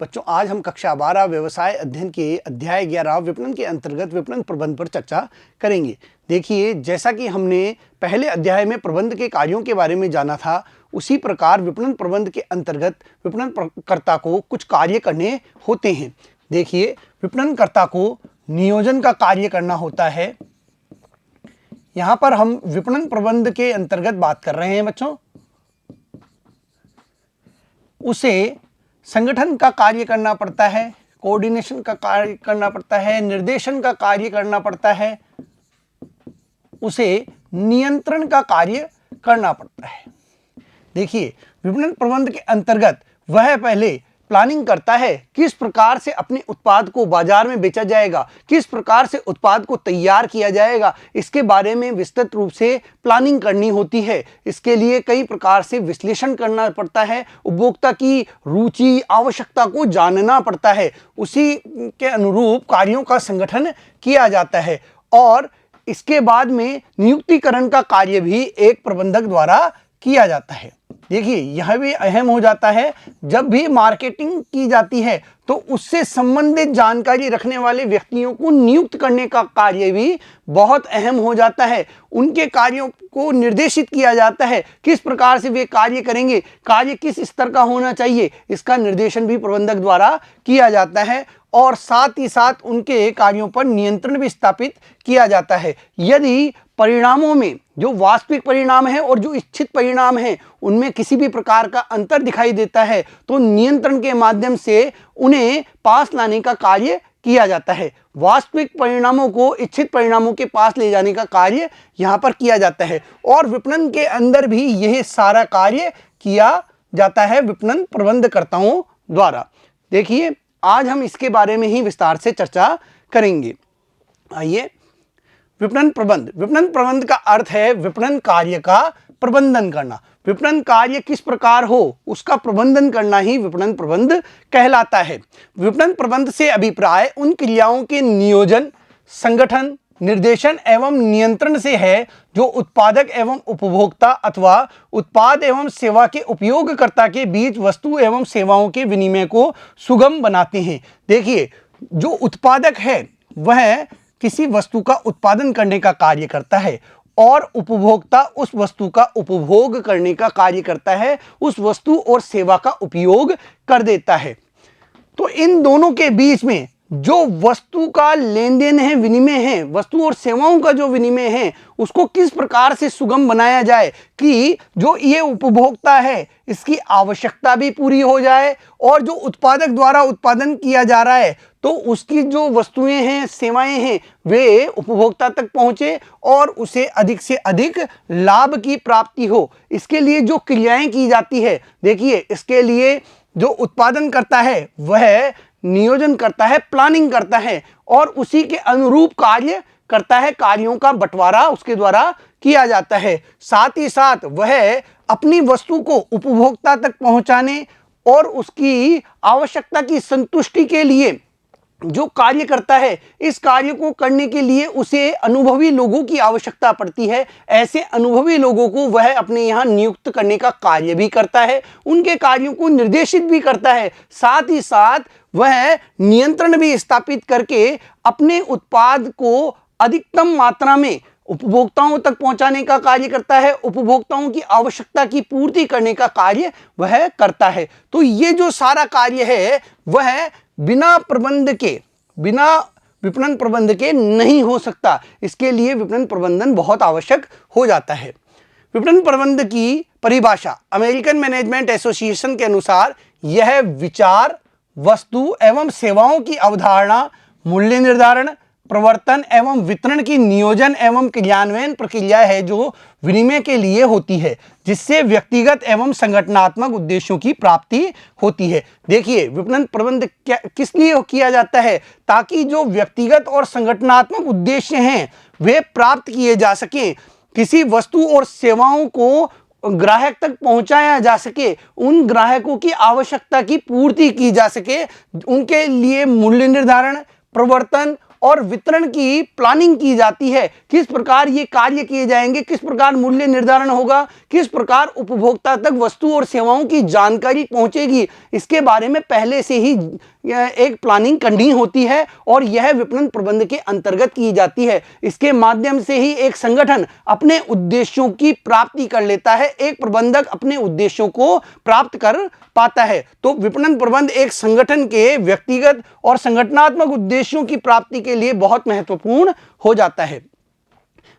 बच्चों, आज हम कक्षा 12 व्यवसाय अध्ययन के अध्याय 11 विपणन के अंतर्गत विपणन प्रबंध पर चर्चा करेंगे। देखिए, जैसा कि हमने पहले अध्याय में प्रबंध के कार्यों के बारे में जाना था, उसी प्रकार विपणन प्रबंध के अंतर्गत विपणनकर्ता को कुछ कार्य करने होते हैं। देखिए, विपणनकर्ता को नियोजन का कार्य करना होता है। यहाँ पर हम विपणन प्रबंध के अंतर्गत बात कर रहे हैं बच्चों। उसे संगठन का कार्य करना पड़ता है, कोऑर्डिनेशन का कार्य करना पड़ता है, निर्देशन का कार्य करना पड़ता है, उसे नियंत्रण का कार्य करना पड़ता है। देखिए, विपणन प्रबंध के अंतर्गत वह पहले प्लानिंग करता है, किस प्रकार से अपने उत्पाद को बाजार में बेचा जाएगा, किस प्रकार से उत्पाद को तैयार किया जाएगा, इसके बारे में विस्तृत रूप से प्लानिंग करनी होती है। इसके लिए कई प्रकार से विश्लेषण करना पड़ता है, उपभोक्ता की रुचि आवश्यकता को जानना पड़ता है, उसी के अनुरूप कार्यों का संगठन किया जाता है और इसके बाद में नियुक्तिकरण का कार्य भी एक प्रबंधक द्वारा किया जाता है। देखिए, यह भी अहम हो जाता है, जब भी मार्केटिंग की जाती है तो उससे संबंधित जानकारी रखने वाले व्यक्तियों को नियुक्त करने का कार्य भी बहुत अहम हो जाता है। उनके कार्यों को निर्देशित किया जाता है, किस प्रकार से वे कार्य करेंगे, कार्य किस स्तर का होना चाहिए, इसका निर्देशन भी प्रबंधक द्वारा किया जाता है और साथ ही साथ उनके कार्यों पर नियंत्रण भी स्थापित किया जाता है। यदि परिणामों में जो वास्तविक परिणाम है और जो इच्छित परिणाम है उनमें किसी भी प्रकार का अंतर दिखाई देता है तो नियंत्रण के माध्यम से उन्हें पास लाने का कार्य किया जाता है। वास्तविक परिणामों को इच्छित परिणामों के पास ले जाने का कार्य यहाँ पर किया जाता है और विपणन के अंदर भी यह सारा कार्य किया जाता है विपणन प्रबंधकर्ताओं द्वारा। देखिए, आज हम इसके बारे में ही विस्तार से चर्चा करेंगे। आइए, विपणन प्रबंध का अर्थ है विपणन कार्य का प्रबंधन करना। विपणन कार्य किस प्रकार हो उसका प्रबंधन करना ही विपणन प्रबंध कहलाता है। विपणन प्रबंध से अभिप्राय उन क्रियाओं के नियोजन, संगठन, निर्देशन एवं नियंत्रण से है जो उत्पादक एवं उपभोक्ता अथवा उत्पाद एवं सेवा के उपयोगकर्ता के बीच वस्तु एवं सेवाओं के विनिमय को सुगम बनाते हैं। देखिए, जो उत्पादक है वह किसी वस्तु का उत्पादन करने का कार्य करता है और उपभोक्ता उस वस्तु का उपभोग करने का कार्य करता है, उस वस्तु और सेवा का उपयोग कर देता है। तो इन दोनों के बीच में जो वस्तु का लेन देन है, विनिमय है, वस्तु और सेवाओं का जो विनिमय है उसको किस प्रकार से सुगम बनाया जाए कि जो ये उपभोक्ता है इसकी आवश्यकता भी पूरी हो जाए और जो उत्पादक द्वारा उत्पादन किया जा रहा है तो उसकी जो वस्तुएं हैं, सेवाएं हैं, वे उपभोक्ता तक पहुंचे और उसे अधिक से अधिक लाभ की प्राप्ति हो। इसके लिए जो क्रियाएं की जाती है, देखिए, इसके लिए जो उत्पादन करता है वह नियोजन करता है, प्लानिंग करता है और उसी के अनुरूप कार्य करता है। कार्यों का बंटवारा उसके द्वारा किया जाता है। साथ ही साथ वह अपनी वस्तु को उपभोक्ता तक पहुंचाने और उसकी आवश्यकता की संतुष्टि के लिए जो कार्य करता है, इस कार्य को करने के लिए उसे अनुभवी लोगों की आवश्यकता पड़ती है। ऐसे अनुभवी लोगों को वह अपने यहाँ नियुक्त करने का कार्य भी करता है, उनके कार्यों को निर्देशित भी करता है। साथ ही साथ वह नियंत्रण भी स्थापित करके अपने उत्पाद को अधिकतम मात्रा में उपभोक्ताओं तक पहुंचाने का कार्य करता है, उपभोक्ताओं की आवश्यकता की पूर्ति करने का कार्य वह करता है। तो ये जो सारा कार्य है वह बिना विपणन प्रबंध के नहीं हो सकता। इसके लिए विपणन प्रबंधन बहुत आवश्यक हो जाता है। विपणन प्रबंध की परिभाषा अमेरिकन मैनेजमेंट एसोसिएशन के अनुसार यह विचार, वस्तु एवं सेवाओं की अवधारणा, मूल्य निर्धारण, प्रवर्तन एवं वितरण की नियोजन एवं क्रियान्वयन प्रक्रिया है जो विनिमय के लिए होती है, जिससे व्यक्तिगत एवं संगठनात्मक उद्देश्यों की प्राप्ति होती है। देखिए, विपणन प्रबंध किस लिए किया जाता है? ताकि जो व्यक्तिगत और संगठनात्मक उद्देश्य हैं वे प्राप्त किए जा सकें, किसी वस्तु और सेवाओं को ग्राहक तक पहुंचाया जा सके, उन ग्राहकों की आवश्यकता की पूर्ति की जा सके, उनके लिए मूल्य निर्धारण, प्रवर्तन और वितरण की प्लानिंग की जाती है। किस प्रकार ये कार्य किए जाएंगे, किस प्रकार मूल्य निर्धारण होगा, किस प्रकार उपभोक्ता तक वस्तु और सेवाओं की जानकारी पहुंचेगी, इसके बारे में पहले से ही एक प्लानिंग करनी होती है और यह विपणन प्रबंध के अंतर्गत की जाती है। इसके माध्यम से ही एक संगठन अपने उद्देश्यों की प्राप्ति कर लेता है, एक प्रबंधक अपने उद्देश्यों को प्राप्त कर पाता है। तो विपणन प्रबंध एक संगठन के व्यक्तिगत और संगठनात्मक उद्देश्यों की प्राप्ति के लिए बहुत महत्वपूर्ण हो जाता है।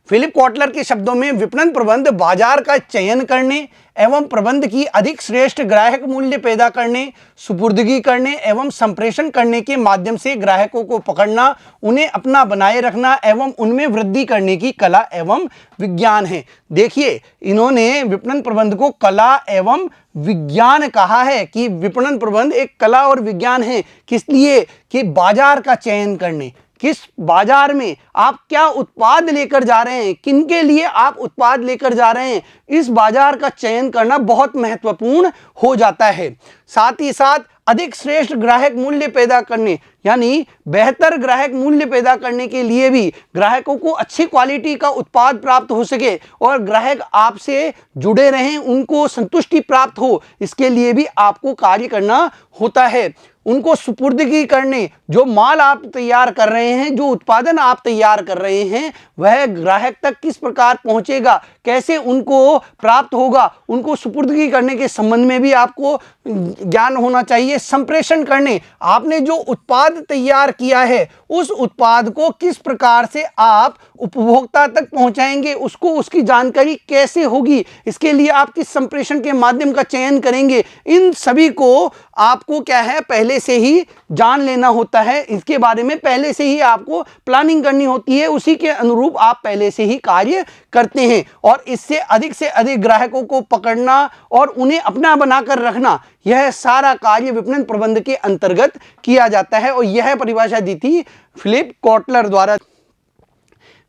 फिलिप कॉटलर के शब्दों में विपणन प्रबंध बाजार का चयन करने एवं प्रबंध की अधिक श्रेष्ठ ग्राहक मूल्य पैदा करने, सुपुर्दगी करने एवं संप्रेषण करने के माध्यम से ग्राहकों को पकड़ना, उन्हें अपना बनाए रखना एवं उनमें वृद्धि करने की कला एवं विज्ञान है। देखिए, इन्होंने विपणन प्रबंध को कला एवं विज्ञान कहा है कि विपणन प्रबंध एक कला और विज्ञान है। किस लिए? कि बाजार का चयन करने, किस बाजार में आप क्या उत्पाद लेकर जा रहे हैं, किनके लिए आप उत्पाद लेकर जा रहे हैं, इस बाजार का चयन करना बहुत महत्वपूर्ण हो जाता है। साथ ही साथ अधिक श्रेष्ठ ग्राहक मूल्य पैदा करने, यानी बेहतर ग्राहक मूल्य पैदा करने के लिए भी ग्राहकों को अच्छी क्वालिटी का उत्पाद प्राप्त हो सके और ग्राहक आपसे जुड़े रहें, उनको संतुष्टि प्राप्त हो, इसके लिए भी आपको कार्य करना होता है। उनको सुपुर्दगी करने, जो माल आप तैयार कर रहे हैं, जो उत्पादन आप तैयार कर रहे हैं, वह ग्राहक तक किस प्रकार पहुंचेगा, कैसे उनको प्राप्त होगा, उनको सुपुर्दगी करने के संबंध में भी आपको ज्ञान होना चाहिए। संप्रेषण करने, आपने जो उत्पाद तैयार किया है उस उत्पाद को किस प्रकार से आप उपभोक्ता तक पहुंचाएंगे, उसको उसकी जानकारी कैसे होगी, इसके लिए आप किस संप्रेषण के माध्यम का चयन करेंगे, इन सभी को आपको क्या है पहले से ही जान लेना होता है। इसके बारे में पहले से ही आपको प्लानिंग करनी होती है, उसी के अनुरूप आप पहले से ही कार्य करते हैं और इससे अधिक ग्राहकों को पकड़ना और उन्हें अपना बनाकर रखना, यह सारा कार्य विपणन प्रबंध के अंतर्गत किया जाता है और यह परिभाषा दी थी फिलिप कॉटलर द्वारा।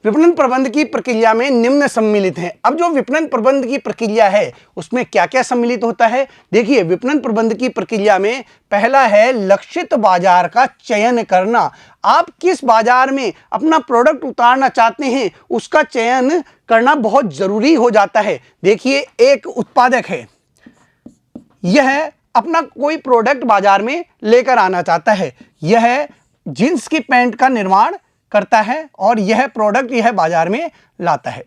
विपणन प्रबंध की प्रक्रिया में निम्न सम्मिलित है। अब जो विपणन प्रबंध की प्रक्रिया है उसमें क्या क्या सम्मिलित होता है? देखिए, विपणन प्रबंध की प्रक्रिया में पहला है लक्षित बाजार का चयन करना। आप किस बाजार में अपना प्रोडक्ट उतारना चाहते हैं उसका चयन करना बहुत जरूरी हो जाता है। देखिए, एक उत्पादक है, यह अपना कोई प्रोडक्ट बाजार में लेकर आना चाहता है, यह जींस की पैंट का निर्माण करता है और यह प्रोडक्ट यह बाजार में लाता है।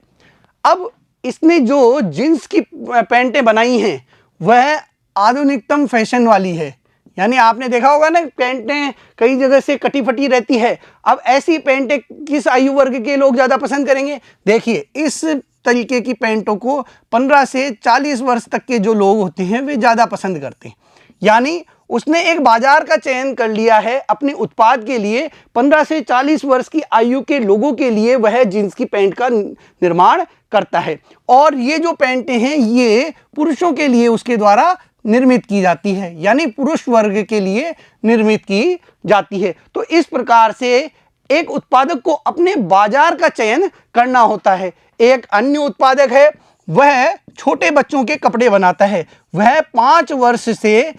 अब इसने जो जींस की पैंटें बनाई हैं वह आधुनिकतम फैशन वाली है, यानी आपने देखा होगा ना, पैंटें कई जगह से कटी फटी रहती है। अब ऐसी पैंटें किस आयु वर्ग के लोग ज़्यादा पसंद करेंगे? देखिए, इस तरीके की पैंटों को 15 से 40 वर्ष तक के जो लोग होते हैं वे ज़्यादा पसंद करते हैं। यानी उसने एक बाजार का चयन कर लिया है अपने उत्पाद के लिए। 15 से 40 वर्ष की आयु के लोगों के लिए वह जींस की पैंट का निर्माण करता है और ये जो पैंटें हैं ये पुरुषों के लिए उसके द्वारा निर्मित की जाती है, यानी पुरुष वर्ग के लिए निर्मित की जाती है। तो इस प्रकार से एक उत्पादक को अपने बाजार का चयन करना होता है। एक अन्य उत्पादक है, वह छोटे बच्चों के कपड़े बनाता है, वह 5 वर्ष से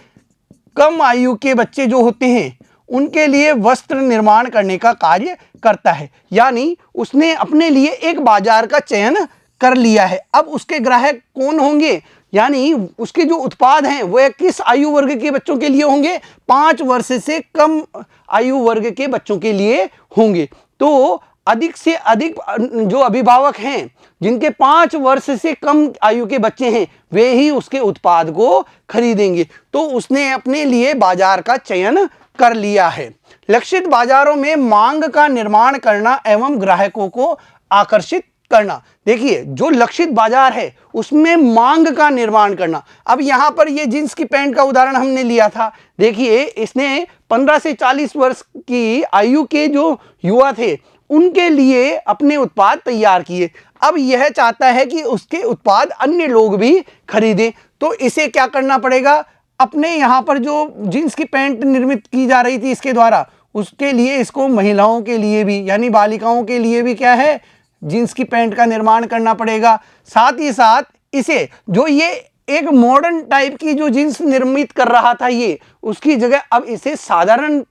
कम आयु के बच्चे जो होते हैं उनके लिए वस्त्र निर्माण करने का कार्य करता है। यानी उसने अपने लिए एक बाजार का चयन कर लिया है। अब उसके ग्राहक कौन होंगे, यानी उसके जो उत्पाद हैं वह किस आयु वर्ग के बच्चों के लिए होंगे? 5 वर्ष से कम आयु वर्ग के बच्चों के लिए होंगे। तो अधिक से अधिक जो अभिभावक हैं जिनके 5 वर्ष से कम आयु के बच्चे हैं वे ही उसके उत्पाद को खरीदेंगे। तो उसने अपने लिए बाजार का चयन कर लिया है। लक्षित बाजारों में मांग का निर्माण करना एवं ग्राहकों को आकर्षित करना। देखिए, जो लक्षित बाजार है उसमें मांग का निर्माण करना। अब यहाँ पर ये जींस की पैंट का उदाहरण हमने लिया था। देखिए, इसने 15 से 40 वर्ष की आयु के जो युवा थे उनके लिए अपने उत्पाद तैयार किए। अब यह चाहता है कि उसके उत्पाद अन्य लोग भी खरीदें, तो इसे क्या करना पड़ेगा? अपने यहाँ पर जो जींस की पैंट निर्मित की जा रही थी इसके द्वारा, उसके लिए इसको महिलाओं के लिए भी यानी बालिकाओं के लिए भी क्या है, जींस की पैंट का निर्माण करना पड़ेगा। साथ ही साथ इसे जो ये एक मॉडर्न टाइप की जो जीन्स निर्मित कर रहा था ये, उसकी जगह अब इसे साधारण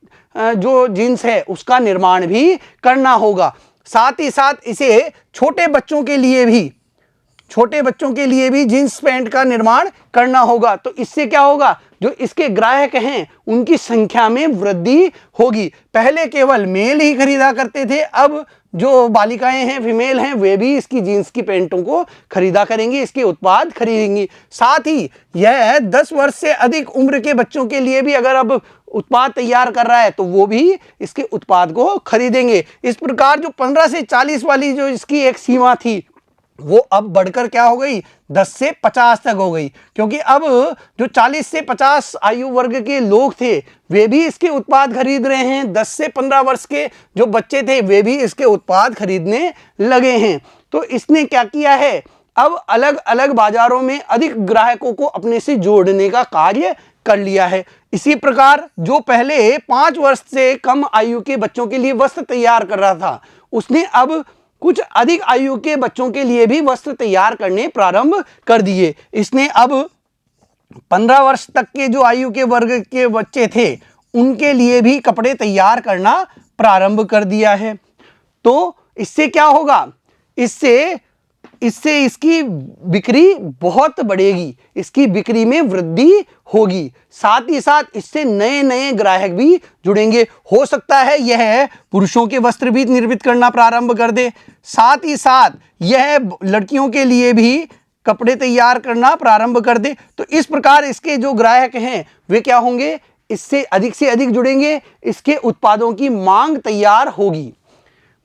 जो जीन्स है उसका निर्माण भी करना होगा। साथ ही साथ इसे छोटे बच्चों के लिए भी जींस पैंट का निर्माण करना होगा। तो इससे क्या होगा, जो इसके ग्राहक हैं उनकी संख्या में वृद्धि होगी। पहले केवल मेल ही खरीदा करते थे, अब जो बालिकाएं हैं, फीमेल हैं, वे भी इसकी जींस की पैंटों को खरीदा करेंगी, इसके उत्पाद खरीदेंगी। साथ ही यह 10 वर्ष से अधिक उम्र के बच्चों के लिए भी अगर अब उत्पाद तैयार कर रहा है तो वो भी इसके उत्पाद को खरीदेंगे। इस प्रकार जो 15 से 40 वाली जो इसकी एक सीमा थी वो अब बढ़कर क्या हो गई, 10 से 50 तक हो गई, क्योंकि अब जो 40 से 50 आयु वर्ग के लोग थे वे भी इसके उत्पाद खरीद रहे हैं। 10 से 15 वर्ष के जो बच्चे थे वे भी इसके उत्पाद खरीदने लगे हैं। तो इसने क्या किया है, अब अलग अलग बाजारों में अधिक ग्राहकों को अपने से जोड़ने का कार्य कर लिया है। इसी प्रकार जो पहले 5 वर्ष से कम आयु के बच्चों के लिए वस्त्र तैयार कर रहा था, उसने अब कुछ अधिक आयु के बच्चों के लिए भी वस्त्र तैयार करने प्रारंभ कर दिए। इसने अब 15 वर्ष तक के जो आयु के वर्ग के बच्चे थे उनके लिए भी कपड़े तैयार करना प्रारंभ कर दिया है। तो इससे क्या होगा, इससे इसकी बिक्री बहुत बढ़ेगी, इसकी बिक्री में वृद्धि होगी। साथ ही साथ इससे नए नए ग्राहक भी जुड़ेंगे। हो सकता है यह पुरुषों के वस्त्र भी निर्मित करना प्रारंभ कर दे, साथ ही साथ यह लड़कियों के लिए भी कपड़े तैयार करना प्रारंभ कर दे। तो इस प्रकार इसके जो ग्राहक हैं वे क्या होंगे, इससे अधिक जुड़ेंगे, इसके उत्पादों की मांग तैयार होगी।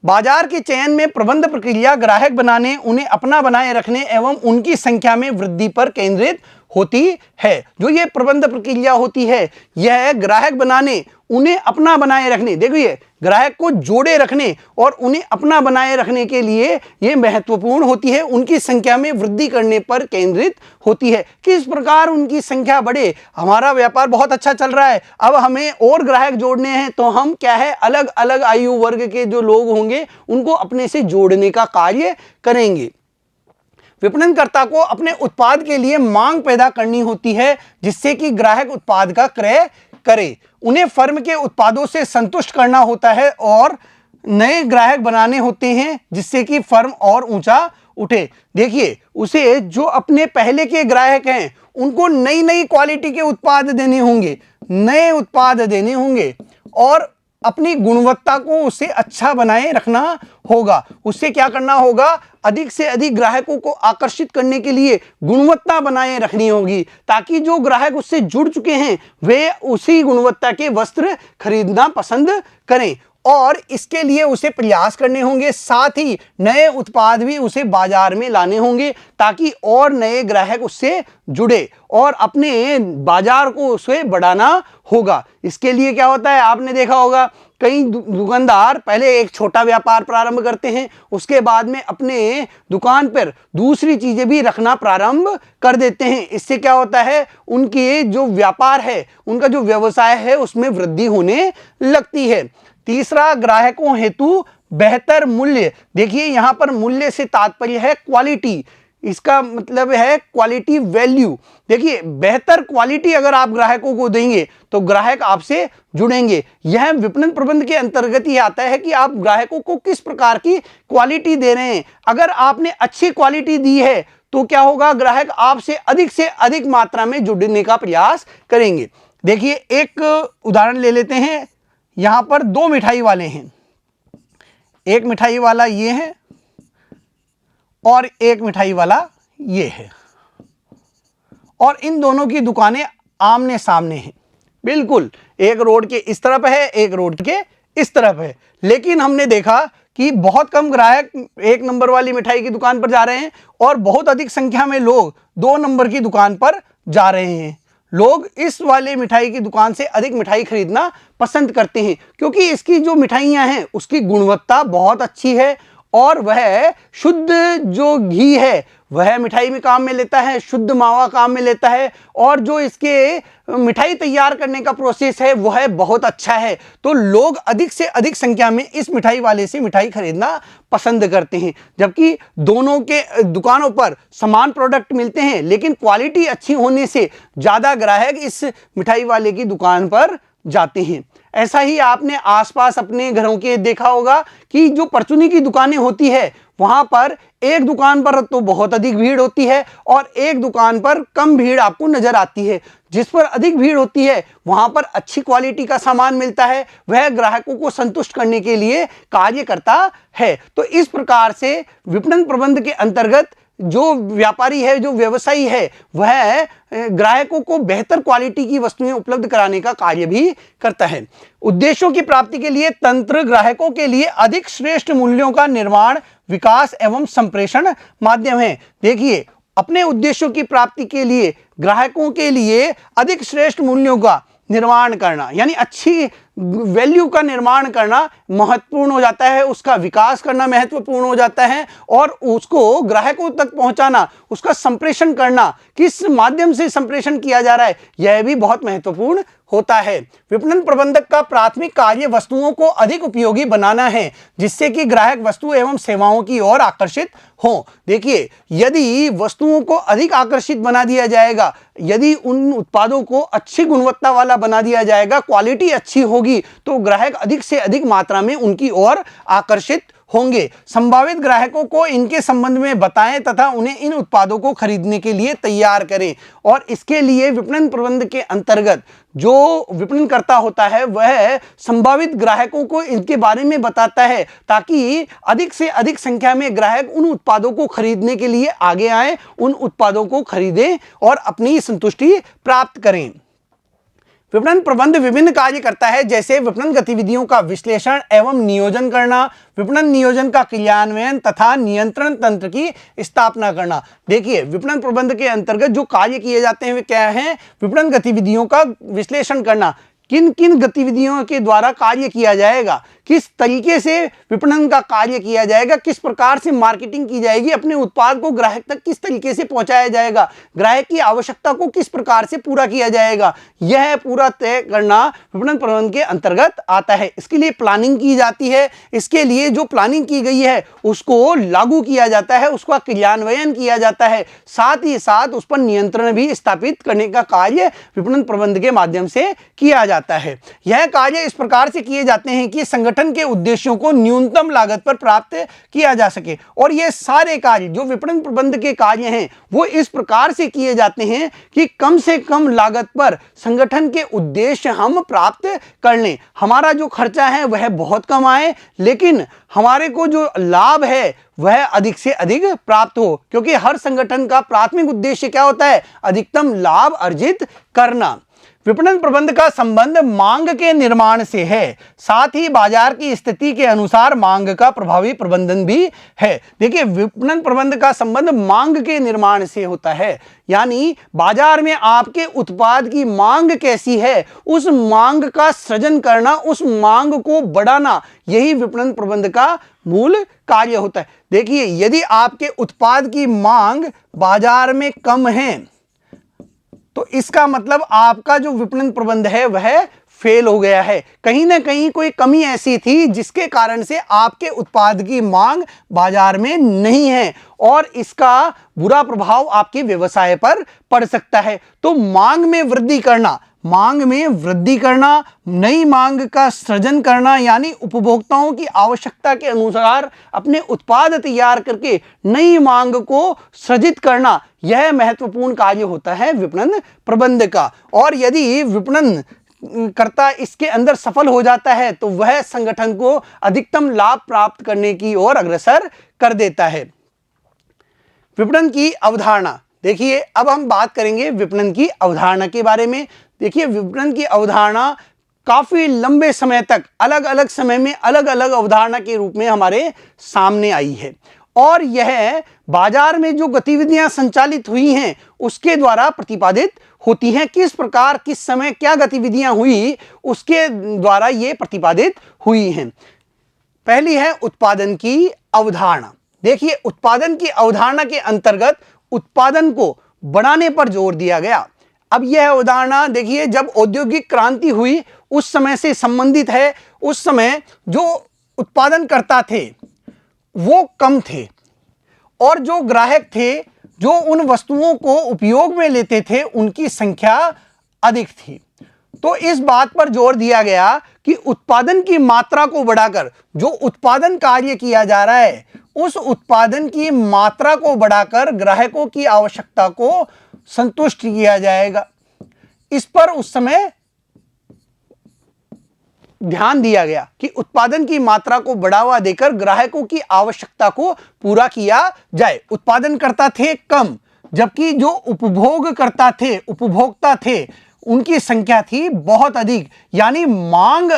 बाजार के चयन में प्रबंध प्रक्रिया ग्राहक बनाने, उन्हें अपना बनाए रखने एवं उनकी संख्या में वृद्धि पर केंद्रित होती है। जो ये प्रबंध प्रक्रिया होती है यह ग्राहक बनाने, उन्हें अपना बनाए रखने, देखिए ग्राहक को जोड़े रखने और उन्हें अपना बनाए रखने के लिए ये महत्वपूर्ण होती है। उनकी संख्या में वृद्धि करने पर केंद्रित होती है। किस प्रकार उनकी संख्या बढ़े, हमारा व्यापार बहुत अच्छा चल रहा है, अब हमें और ग्राहक जोड़ने हैं, तो हम क्या है, अलग अलग आयु वर्ग के जो लोग होंगे उनको अपने से जोड़ने का कार्य करेंगे। विपणनकर्ता को अपने उत्पाद के लिए मांग पैदा करनी होती है जिससे कि ग्राहक उत्पाद का क्रय करे। उन्हें फर्म के उत्पादों से संतुष्ट करना होता है और नए ग्राहक बनाने होते हैं जिससे कि फर्म और ऊंचा उठे। देखिए उसे जो अपने पहले के ग्राहक हैं उनको नई नई क्वालिटी के उत्पाद देने होंगे, नए उत्पाद देने होंगे और अपनी गुणवत्ता को उसे अच्छा बनाए रखना होगा। उससे क्या करना होगा, अधिक से अधिक ग्राहकों को आकर्षित करने के लिए गुणवत्ता बनाए रखनी होगी ताकि जो ग्राहक उससे जुड़ चुके हैं वे उसी गुणवत्ता के वस्त्र खरीदना पसंद करें और इसके लिए उसे प्रयास करने होंगे। साथ ही नए उत्पाद भी उसे बाजार में लाने होंगे ताकि और नए ग्राहक उससे जुड़े और अपने बाजार को उसे बढ़ाना होगा। इसके लिए क्या होता है, आपने देखा होगा कई दुकानदार पहले एक छोटा व्यापार प्रारंभ करते हैं, उसके बाद में अपने दुकान पर दूसरी चीजें भी रखना प्रारंभ कर देते हैं। इससे क्या होता है, उनके जो व्यापार है, उनका जो व्यवसाय है उसमें वृद्धि होने लगती है। तीसरा, ग्राहकों हेतु बेहतर मूल्य। देखिए यहां पर मूल्य से तात्पर्य है क्वालिटी, इसका मतलब है क्वालिटी वैल्यू। देखिए बेहतर क्वालिटी अगर आप ग्राहकों को देंगे तो ग्राहक आपसे जुड़ेंगे। यह विपणन प्रबंध के अंतर्गत ही आता है कि आप ग्राहकों को किस प्रकार की क्वालिटी दे रहे हैं। अगर आपने अच्छी क्वालिटी दी है तो क्या होगा, ग्राहक आपसे अधिक मात्रा में जुड़ने का प्रयास करेंगे। देखिए एक उदाहरण ले लेते हैं, यहां पर दो मिठाई वाले हैं, एक मिठाई वाला ये है और एक मिठाई वाला ये है और इन दोनों की दुकानें आमने सामने हैं। बिल्कुल एक रोड के इस तरफ है, एक रोड के इस तरफ है, लेकिन हमने देखा कि बहुत कम ग्राहक एक नंबर वाली मिठाई की दुकान पर जा रहे हैं और बहुत अधिक संख्या में लोग 2 नंबर की दुकान पर जा रहे हैं। लोग इस वाले मिठाई की दुकान से अधिक मिठाई खरीदना पसंद करते हैं क्योंकि इसकी जो मिठाइयाँ हैं उसकी गुणवत्ता बहुत अच्छी है और वह शुद्ध जो घी है वह मिठाई में काम में लेता है, शुद्ध मावा काम में लेता है, और जो इसके मिठाई तैयार करने का प्रोसेस है वह बहुत अच्छा है। तो लोग अधिक से अधिक संख्या में इस मिठाई वाले से मिठाई खरीदना पसंद करते हैं। जबकि दोनों के दुकानों पर समान प्रोडक्ट मिलते हैं, लेकिन क्वालिटी अच्छी होने से ज़्यादा ग्राहक इस मिठाई वाले की दुकान पर जाते हैं। ऐसा ही आपने आसपास अपने घरों के देखा होगा कि जो परचूनी की दुकानें होती है वहां पर एक दुकान पर तो बहुत अधिक भीड़ होती है और एक दुकान पर कम भीड़ आपको नजर आती है। जिस पर अधिक भीड़ होती है वहां पर अच्छी क्वालिटी का सामान मिलता है, वह ग्राहकों को संतुष्ट करने के लिए कार्य करता है। तो इस प्रकार से विपणन प्रबंध के अंतर्गत जो व्यापारी है, जो व्यवसायी है, वह ग्राहकों को बेहतर क्वालिटी की वस्तुएं उपलब्ध कराने का कार्य भी करता है। उद्देश्यों की प्राप्ति के लिए तंत्र ग्राहकों के लिए अधिक श्रेष्ठ मूल्यों का निर्माण, विकास एवं संप्रेषण माध्यम है। देखिए, अपने उद्देश्यों की प्राप्ति के लिए ग्राहकों के लिए अधिक श्रेष्ठ मूल्यों का निर्माण करना, यानी अच्छी वैल्यू का निर्माण करना महत्वपूर्ण हो जाता है, उसका विकास करना महत्वपूर्ण हो जाता है, और उसको ग्राहकों तक पहुंचाना, उसका संप्रेषण करना, किस माध्यम से संप्रेषण किया जा रहा है, यह भी बहुत महत्वपूर्ण होता है। विपणन प्रबंधक का प्राथमिक कार्य वस्तुओं को अधिक उपयोगी बनाना है, जिससे कि ग्राहक वस्तु एवं सेवाओं की ओर आकर्षित हो। देखिए, यदि वस्तुओं को अधिक आकर्षित बना दिया जाएगा, यदि उन उत्पादों को अच्छी गुणवत्ता वाला बना दिया जाएगा, क्वालिटी अच्छी होगी, तो ग्राहक अधिक से अधिक मात्रा में उनकी ओर आकर्षित होंगे। संभावित ग्राहकों को इनके संबंध में बताएं तथा उन्हें इन उत्पादों को खरीदने के लिए तैयार करें। और इसके लिए विपणन प्रबंध के अंतर्गत जो विपणन करता होता है वह संभावित ग्राहकों को इनके बारे में बताता है, ताकि अधिक से अधिक संख्या में ग्राहक उन उत्पादों को खरीदने के लिए आगे आए, उन उत्पादों को खरीदें और अपनी संतुष्टि प्राप्त करें। विपणन प्रबंध विभिन्न कार्य करता है, जैसे विपणन गतिविधियों का विश्लेषण एवं नियोजन करना, विपणन नियोजन का क्रियान्वयन तथा नियंत्रण तंत्र की स्थापना करना। देखिए, विपणन प्रबंध के अंतर्गत जो कार्य किए जाते हैं वे क्या हैं? विपणन गतिविधियों का विश्लेषण करना, किन किन गतिविधियों के द्वारा कार्य किया जाएगा, किस तरीके से विपणन का कार्य किया जाएगा, किस प्रकार से मार्केटिंग की जाएगी, अपने उत्पाद को ग्राहक तक किस तरीके से पहुंचाया जाएगा, ग्राहक की आवश्यकता को किस प्रकार से पूरा किया जाएगा, यह पूरा तय करना विपणन प्रबंधन के अंतर्गत आता है। इसके लिए प्लानिंग की जाती है, इसके लिए जो प्लानिंग की गई है उसको लागू किया जाता है, उसका क्रियान्वयन किया जाता है, साथ ही साथ उस पर नियंत्रण भी स्थापित करने का कार्य विपणन प्रबंध के माध्यम से किया जाता है। यह कार्य इस प्रकार से किए जाते हैं कि संगठन के उद्देश्यों को न्यूनतम लागत पर प्राप्त किया जा सके। और ये सारे कार्य जो विपणन प्रबंध के कार्य हैं वो इस प्रकार से किए जाते हैं कि कम से कम लागत पर संगठन के उद्देश्य हम प्राप्त कर लें। हमारा जो खर्चा है वह बहुत कम आए, लेकिन हमारे को जो लाभ है वह अधिक से अधिक प्राप्त हो, क्योंकि हर संगठन का प्राथमिक उद्देश्य क्या होता है? अधिकतम लाभ अर्जित करना। विपणन प्रबंध का संबंध मांग के निर्माण से है, साथ ही बाजार की स्थिति के अनुसार मांग का प्रभावी प्रबंधन भी है। देखिए, विपणन प्रबंध का संबंध मांग के निर्माण से होता है, यानी बाजार में आपके उत्पाद की मांग कैसी है, उस मांग का सृजन करना, उस मांग को बढ़ाना, यही विपणन प्रबंध का मूल कार्य होता है। देखिए, यदि आपके उत्पाद की मांग बाजार में कम है तो इसका मतलब आपका जो विपणन प्रबंध है वह फेल हो गया है। कहीं ना कहीं कोई कमी ऐसी थी जिसके कारण से आपके उत्पाद की मांग बाजार में नहीं है, और इसका बुरा प्रभाव आपके व्यवसाय पर पड़ सकता है। तो मांग में वृद्धि करना, नई मांग का सृजन करना, यानी उपभोक्ताओं की आवश्यकता के अनुसार अपने उत्पाद तैयार करके नई मांग को सृजित करना, यह महत्वपूर्ण कार्य होता है विपणन प्रबंध का। और यदि विपणन करता इसके अंदर सफल हो जाता है तो वह संगठन को अधिकतम लाभ प्राप्त करने की ओर अग्रसर कर देता है। विपणन की अवधारणा। देखिए, अब हम बात करेंगे विपणन की अवधारणा के बारे में। देखिए, विपणन की अवधारणा काफी लंबे समय तक अलग अलग समय में अलग अलग अवधारणा के रूप में हमारे सामने आई है, और यह बाजार में जो गतिविधियां संचालित हुई हैं उसके द्वारा प्रतिपादित होती हैं। किस प्रकार, किस समय क्या गतिविधियां हुई, उसके द्वारा ये प्रतिपादित हुई हैं। पहली है उत्पादन की अवधारणा। देखिए, उत्पादन की अवधारणा के अंतर्गत उत्पादन को बढ़ाने पर जोर दिया गया। अब यह अवधारणा देखिए, जब औद्योगिक क्रांति हुई उस समय से संबंधित है। उस समय जो उत्पादन करता थे वो कम थे और जो ग्राहक थे, जो उन वस्तुओं को उपयोग में लेते थे, उनकी संख्या अधिक थी। तो इस बात पर जोर दिया गया कि उत्पादन की मात्रा को बढ़ाकर जो उत्पादन कार्य किया जा रहा है, उस उत्पादन की मात्रा को बढ़ाकर ग्राहकों की आवश्यकता को संतुष्ट किया जाएगा। इस पर उस समय ध्यान दिया गया कि उत्पादन की मात्रा को बढ़ावा देकर ग्राहकों की आवश्यकता को पूरा किया जाए। उत्पादन करता थे कम, जबकि जो उपभोगकर्ता थे, उपभोक्ता थे, उनकी संख्या थी बहुत अधिक, यानी मांग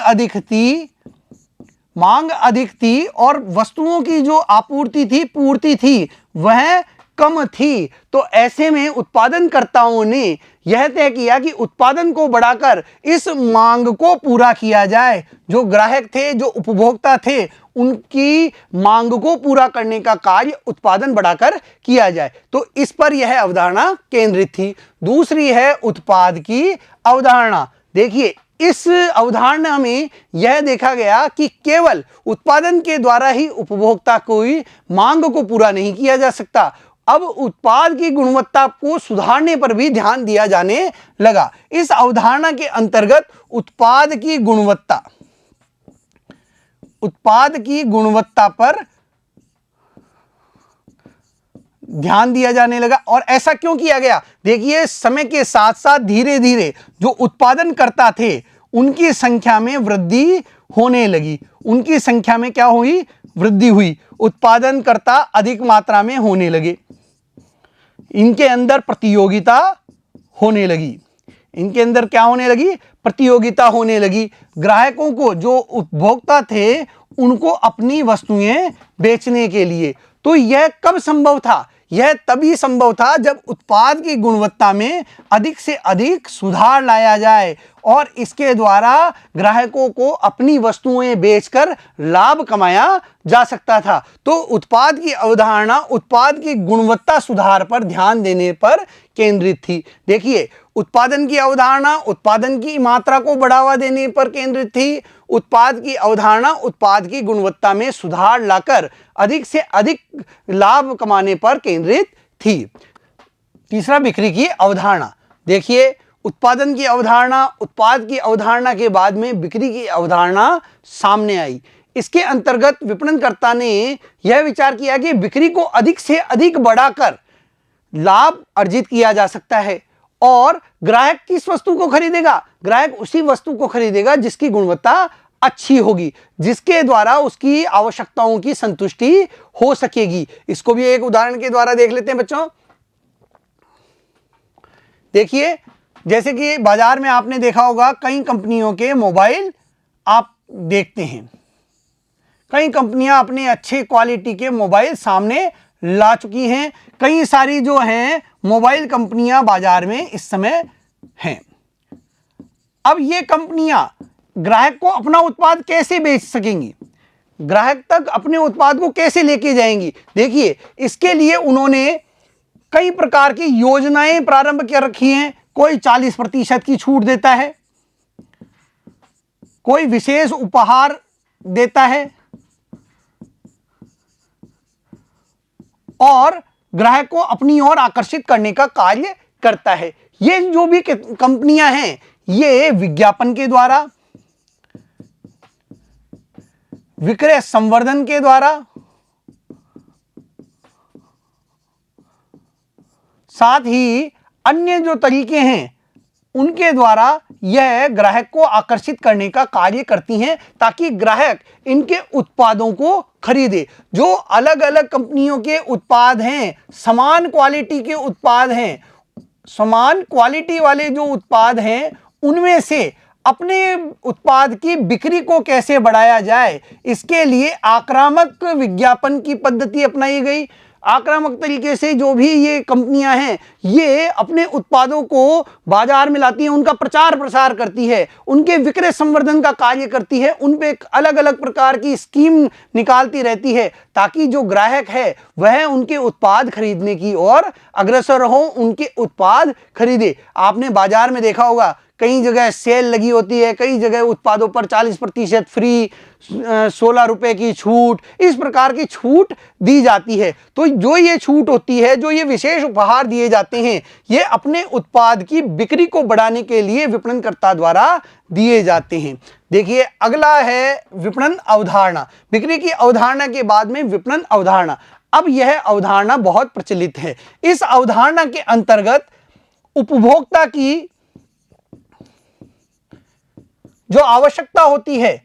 अधिक थी और वस्तुओं की जो आपूर्ति थी, पूर्ति थी, वह कम थी। तो ऐसे में उत्पादनकर्ताओं ने यह तय किया कि उत्पादन को बढ़ाकर इस मांग को पूरा किया जाए। जो ग्राहक थे, जो उपभोक्ता थे, उनकी मांग को पूरा करने का कार्य उत्पादन बढ़ाकर किया जाए। तो इस पर यह अवधारणा केंद्रित थी। दूसरी है उत्पाद की अवधारणा। देखिए, इस अवधारणा में यह देखा गया कि केवल उत्पादन के द्वारा ही उपभोक्ता की मांग को पूरा नहीं किया जा सकता। अब उत्पाद की गुणवत्ता को सुधारने पर भी ध्यान दिया जाने लगा। इस अवधारणा के अंतर्गत उत्पाद की गुणवत्ता पर ध्यान दिया जाने लगा। और ऐसा क्यों किया गया? देखिए, समय के साथ साथ धीरे धीरे जो उत्पादन करता थे, उनकी संख्या में वृद्धि होने लगी। उनकी संख्या में क्या हुई? वृद्धि हुई। उत्पादन करता अधिक मात्रा में होने लगे। इनके अंदर प्रतियोगिता होने लगी। इनके अंदर क्या होने लगी? प्रतियोगिता होने लगी। ग्राहकों को, जो उपभोक्ता थे, उनको अपनी वस्तुएं बेचने के लिए। तो यह कब संभव था? यह तभी संभव था जब उत्पाद की गुणवत्ता में अधिक से अधिक सुधार लाया जाए और इसके द्वारा ग्राहकों को अपनी वस्तुएं बेचकर लाभ कमाया जा सकता था। तो उत्पाद की अवधारणा उत्पाद की गुणवत्ता सुधार पर ध्यान देने पर केंद्रित थी। देखिए, उत्पादन की अवधारणा उत्पादन की मात्रा को बढ़ावा देने पर केंद्रित थी। उत्पाद की अवधारणा उत्पाद की गुणवत्ता में सुधार लाकर अधिक से अधिक लाभ कमाने पर केंद्रित थी। तीसरा, बिक्री की अवधारणा। देखिए, उत्पादन की अवधारणा, उत्पाद की अवधारणा के बाद में बिक्री की अवधारणा सामने आई। इसके अंतर्गत विपणनकर्ता ने यह विचार किया कि बिक्री को अधिक से अधिक बढ़ाकर लाभ अर्जित किया जा सकता है। और ग्राहक किस वस्तु को खरीदेगा? ग्राहक उसी वस्तु को खरीदेगा जिसकी गुणवत्ता अच्छी होगी, जिसके द्वारा उसकी आवश्यकताओं की संतुष्टि हो सकेगी। इसको भी एक उदाहरण के द्वारा देख लेते हैं बच्चों। देखिए, जैसे कि बाजार में आपने देखा होगा, कई कंपनियों के मोबाइल आप देखते हैं। कई कंपनियां अपने अच्छे क्वालिटी के मोबाइल सामने ला चुकी हैं। कई सारी जो हैं मोबाइल कंपनियां बाजार में इस समय हैं। अब ये कंपनियां ग्राहक को अपना उत्पाद कैसे बेच सकेंगी? ग्राहक तक अपने उत्पाद को कैसे लेके जाएंगी? देखिए, इसके लिए उन्होंने कई प्रकार की योजनाएं प्रारंभ कर रखी हैं। कोई 40% की छूट देता है, कोई विशेष उपहार देता है और ग्राहक को अपनी ओर आकर्षित करने का कार्य करता है। ये जो भी कंपनियां हैं, ये विज्ञापन के द्वारा, विक्रय संवर्धन के द्वारा, साथ ही अन्य जो तरीके हैं उनके द्वारा यह ग्राहक को आकर्षित करने का कार्य करती हैं, ताकि ग्राहक इनके उत्पादों को खरीदे। जो अलग अलग कंपनियों के उत्पाद हैं, समान क्वालिटी के उत्पाद हैं, समान क्वालिटी वाले जो उत्पाद हैं, उनमें से अपने उत्पाद की बिक्री को कैसे बढ़ाया जाए, इसके लिए आक्रामक विज्ञापन की पद्धति अपनाई गई। आक्रामक तरीके से जो भी ये कंपनियां हैं ये अपने उत्पादों को बाजार में लाती हैं, उनका प्रचार प्रसार करती है, उनके विक्रय संवर्धन का कार्य करती है, उन पे अलग अलग प्रकार की स्कीम निकालती रहती है ताकि जो ग्राहक है वह उनके उत्पाद खरीदने की ओर अग्रसर हो, उनके उत्पाद खरीदे। आपने बाजार में देखा होगा कई जगह सेल लगी होती है, कई जगह उत्पादों पर 40% फ्री, 16 रुपए की छूट, इस प्रकार की छूट दी जाती है। तो जो ये छूट होती है, जो ये विशेष उपहार दिए जाते हैं, ये अपने उत्पाद की बिक्री को बढ़ाने के लिए विपणनकर्ता द्वारा दिए जाते हैं। देखिए अगला है विपणन अवधारणा। बिक्री की अवधारणा के बाद में विपणन अवधारणा। अब यह अवधारणा बहुत प्रचलित है। इस अवधारणा के अंतर्गत उपभोक्ता की जो आवश्यकता होती है,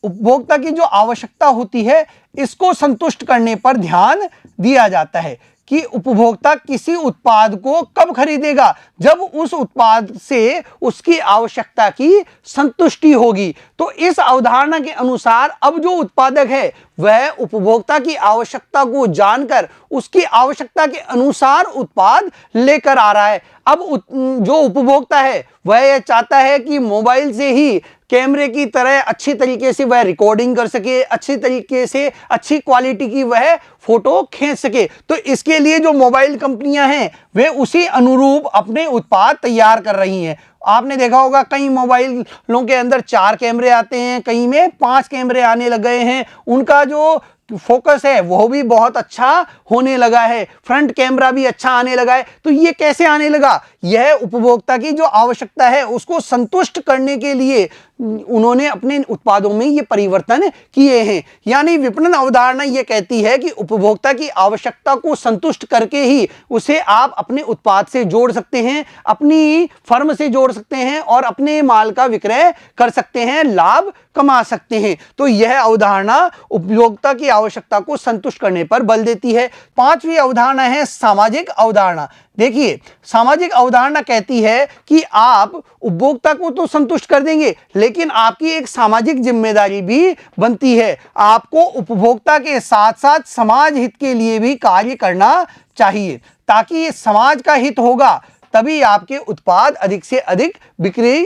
उपभोक्ता की जो आवश्यकता होती है, इसको संतुष्ट करने पर ध्यान दिया जाता है कि उपभोक्ता किसी उत्पाद को कब खरीदेगा, जब उस उत्पाद से उसकी आवश्यकता की संतुष्टि होगी। तो इस अवधारणा के अनुसार अब जो उत्पादक है वह उपभोक्ता की आवश्यकता को जानकर उसकी आवश्यकता के अनुसार उत्पाद लेकर आ रहा है। अब जो उपभोक्ता है वह यह चाहता है कि मोबाइल से ही कैमरे की तरह अच्छी तरीके से वह रिकॉर्डिंग कर सके, अच्छी तरीके से अच्छी क्वालिटी की वह फोटो खींच सके। तो इसके लिए जो मोबाइल कंपनियां हैं वे उसी अनुरूप अपने उत्पाद तैयार कर रही हैं। आपने देखा होगा कई मोबाइलों के अंदर 4 कैमरे आते हैं, कई में 5 कैमरे आने लग गए हैं। उनका जो फोकस है वो भी बहुत अच्छा होने लगा है, फ्रंट कैमरा भी अच्छा आने लगा है। तो ये कैसे आने लगा? यह उपभोक्ता की जो आवश्यकता है उसको संतुष्ट करने के लिए उन्होंने अपने उत्पादों में ये परिवर्तन किए हैं। यानी विपणन अवधारणा ये कहती है कि उपभोक्ता की आवश्यकता को संतुष्ट करके ही उसे आप अपने उत्पाद से जोड़ सकते हैं, अपनी फर्म से जोड़ सकते हैं और अपने माल का विक्रय कर सकते हैं, लाभ कमा सकते हैं। तो यह अवधारणा उपभोक्ता की आवश्यकता को संतुष्ट करने पर बल देती है। 5वीं अवधारणा है सामाजिक अवधारणा। देखिए सामाजिक अवधारणा कहती है कि आप उपभोक्ता को तो संतुष्ट कर देंगे, लेकिन आपकी एक सामाजिक जिम्मेदारी भी बनती है। आपको उपभोक्ता के साथ साथ समाज हित के लिए भी कार्य करना चाहिए, ताकि समाज का हित होगा तभी आपके उत्पाद अधिक से अधिक बिक्री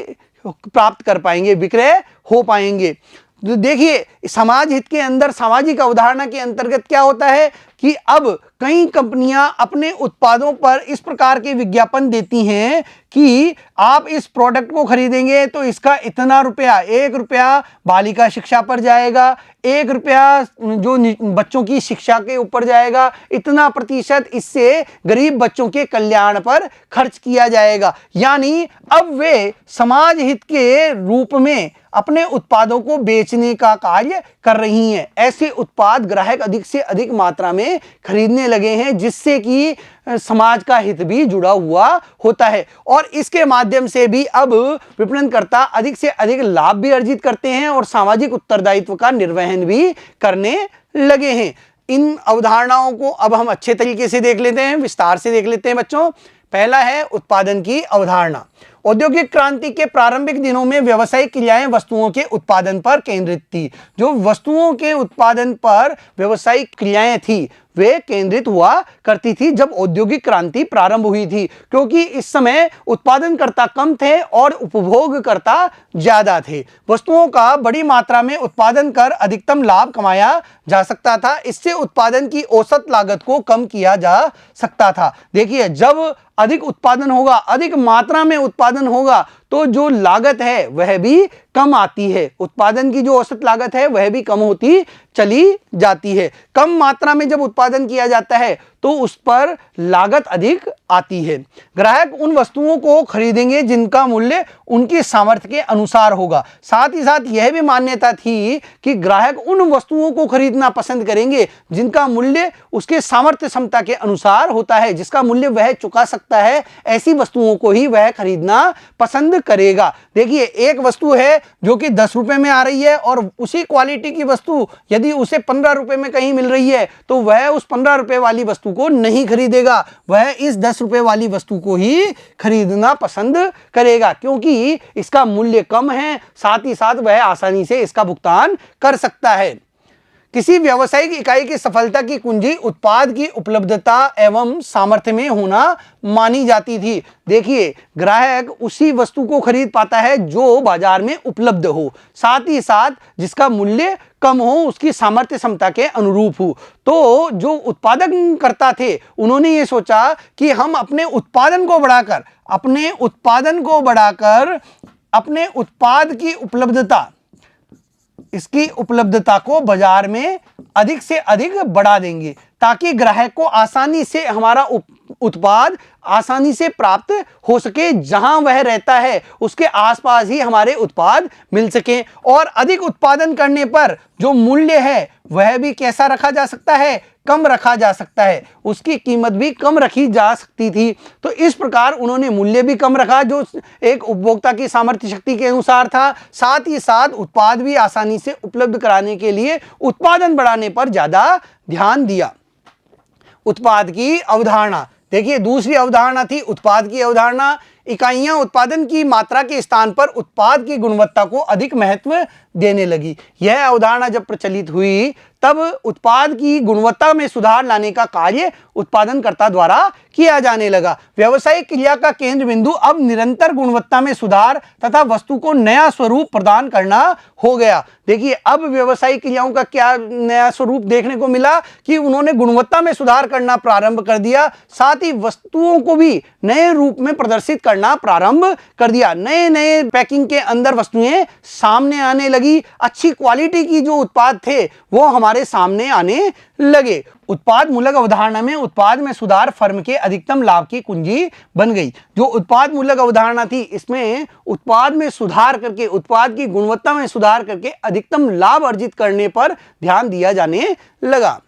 प्राप्त कर पाएंगे, विक्रय हो पाएंगे। तो देखिए समाज हित के अंदर सामाजिक अवधारणा के अंतर्गत क्या होता है कि अब कई कंपनियां अपने उत्पादों पर इस प्रकार के विज्ञापन देती हैं कि आप इस प्रोडक्ट को खरीदेंगे तो इसका इतना रुपया, 1 रुपया बालिका शिक्षा पर जाएगा, 1 रुपया जो बच्चों की शिक्षा के ऊपर जाएगा, इतना प्रतिशत इससे गरीब बच्चों के कल्याण पर खर्च किया जाएगा। यानी अब वे समाज हित के रूप में अपने उत्पादों को बेचने का कार्य कर रही हैं। ऐसे उत्पाद ग्राहक अधिक से अधिक मात्रा में खरीदने लगे हैं, जिससे कि समाज का हित भी जुड़ा हुआ होता है और इसके माध्यम से भी अब विपणनकर्ता अधिक से अधिक लाभ भी अर्जित करते हैं और सामाजिक उत्तरदायित्व का निर्वहन भी करने लगे हैं। इन अवधारणाओं को अब हम अच्छे तरीके से देख लेते हैं, विस्तार से देख लेते हैं बच्चों। पहला है उत्पादन की अवधारणा। औद्योगिक क्रांति के प्रारंभिक दिनों में व्यावसायिक क्रियाएं वस्तुओं के उत्पादन पर केंद्रित थी। जो वस्तुओं के उत्पादन पर व्यावसायिक क्रियाएं थी वे केंद्रित हुआ करती थी जब औद्योगिक क्रांति प्रारंभ हुई थी, क्योंकि इस समय उत्पादनकर्ता कम थे और उपभोगकर्ता ज्यादा थे। वस्तुओं का बड़ी मात्रा में उत्पादन कर अधिकतम लाभ कमाया जा सकता था। इससे उत्पादन की औसत लागत को कम किया जा सकता था। देखिए जब अधिक उत्पादन होगा, अधिक मात्रा में उत्पादन होगा तो जो लागत है वह भी कम आती है, उत्पादन की जो औसत लागत है वह भी कम होती चली जाती है। कम मात्रा में जब उत्पादन किया जाता है तो उस पर लागत अधिक आती है। ग्राहक उन वस्तुओं को खरीदेंगे जिनका मूल्य उनकी सामर्थ्य के अनुसार होगा। साथ ही साथ यह भी मान्यता थी कि ग्राहक उन वस्तुओं को खरीदना पसंद करेंगे जिनका मूल्य उसके सामर्थ्य क्षमता के अनुसार होता है, जिसका मूल्य वह चुका सकता है, ऐसी वस्तुओं को ही वह खरीदना पसंद करेगा। देखिए एक वस्तु है जो कि 10 रुपए में आ रही है और उसी क्वालिटी की वस्तु यदि उसे 15 रुपए में कहीं मिल रही है तो वह उस 15 रुपए वाली वस्तु को नहीं खरीदेगा, वह इस 10 रुपए वाली वस्तु को ही खरीदना पसंद करेगा, क्योंकि इसका मूल्य कम है, साथ ही साथ वह आसानी से इसका भुगतान कर सकता है। किसी व्यावसायिक इकाई की सफलता की कुंजी उत्पाद की उपलब्धता एवं सामर्थ्य में होना मानी जाती थी। देखिए, ग्राहक उसी वस्तु को खरीद पाता है जो बाजार में उपलब्ध हो, साथ ही साथ जिसका मूल्य कम हो, उसकी सामर्थ्य क्षमता के अनुरूप हो। तो जो उत्पादन करता थे, उन्होंने ये सोचा कि हम अपने उत्पादन को बढ़ाकर अपने उत्पाद की उपलब्धता को बाजार में अधिक से अधिक बढ़ा देंगे, ताकि ग्राहक को आसानी से हमारा उत्पाद आसानी से प्राप्त हो सके, जहां वह रहता है उसके आसपास ही हमारे उत्पाद मिल सके। और अधिक उत्पादन करने पर जो मूल्य है वह भी कैसा रखा जा सकता है, कम रखा जा सकता है, उसकी कीमत भी कम रखी जा सकती थी। तो इस प्रकार उन्होंने मूल्य भी कम रखा, जो एक उपभोक्ता की सामर्थ्य शक्ति के अनुसार था। साथ ही साथ उत्पाद भी आसानी से उपलब्ध कराने के लिए उत्पादन बढ़ाने पर ज्यादा ध्यान दिया। उत्पाद की अवधारणा, देखिए दूसरी अवधारणा थी उत्पाद की अवधारणा। इकाइयां उत्पादन की मात्रा के स्थान पर उत्पाद की गुणवत्ता को अधिक महत्व देने लगी। यह अवधारणा जब प्रचलित हुई तब उत्पाद की गुणवत्ता में सुधार लाने का कार्य उत्पादनकर्ता द्वारा किया जाने लगा। व्यावसायिक क्रिया का केंद्र बिंदु अब निरंतर गुणवत्ता में सुधार तथा वस्तु को नया स्वरूप प्रदान करना हो गया। देखिए, अब व्यावसायिक क्रियाओं का क्या नया स्वरूप देखने को मिला कि उन्होंने गुणवत्ता में सुधार करना प्रारंभ कर दिया, साथ ही वस्तुओं को भी नए रूप में प्रदर्शित करना प्रारंभ कर दिया। नए नए पैकिंग के अंदर वस्तुएं सामने आने लगी, अच्छी क्वालिटी की जो उत्पाद थे वो हमारे सामने आने लगे। उत्पाद मूलक अवधारणा में उत्पाद में सुधार फर्म के अधिकतम लाभ की कुंजी बन गई। जो उत्पाद मूलक अवधारणा थी, इसमें उत्पाद में सुधार करके, उत्पाद की गुणवत्ता में सुधार करके अधिकतम लाभ अर्जित करने पर ध्यान दिया जाने लगा।